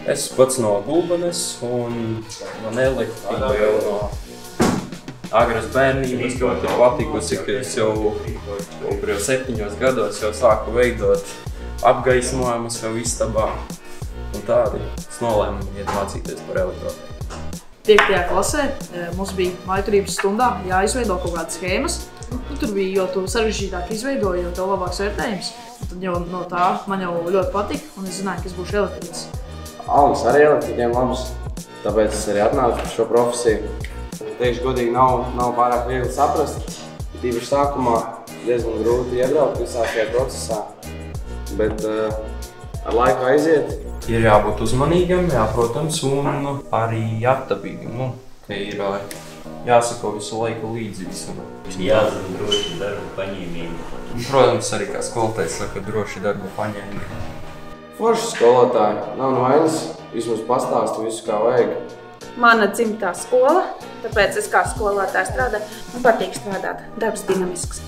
Es pats no Gulbenes un man elektrība jau no agras bērnības ļoti patikusi, ka es jau 7 gados jau sāku veidot apgaismojumus jau istabā. Un tādi es nolēmu iet mācīties par elektrotehniku. 5. klasē mums bija mājturības stundā jāizveido kaut kādas schēmas. Tur bija, jo tu sarežģītāk izveidoji, jo tev labāks vērtējums. Tad jau no tā man jau ļoti patika, un es zināju, ka es būšu elektriķis. Almas arī elektriķiem labs, tāpēc es arī atnācu par šo profesiju. Teikšu godīgi, nav pārāk viegli saprast. Tīpaši sākumā diezgan grūti iebraukt visā šajā procesā, bet ar laiku aiziet. Ir jābūt uzmanīgam, jā, protams, un arī jāaptabīgam. Ka ir jāsako visu laiku līdzi visam. Jāzina droši darba paņēmība. Protams, arī kā skolotājs saka, droši darba paņēmība. Forši skolotāji, nav vainas, vismaz pastāsta visu, kā vajag. Mana dzimtā skola, tāpēc es kā skolotāja strādāju. Man patīk strādāt, darbs dinamisks.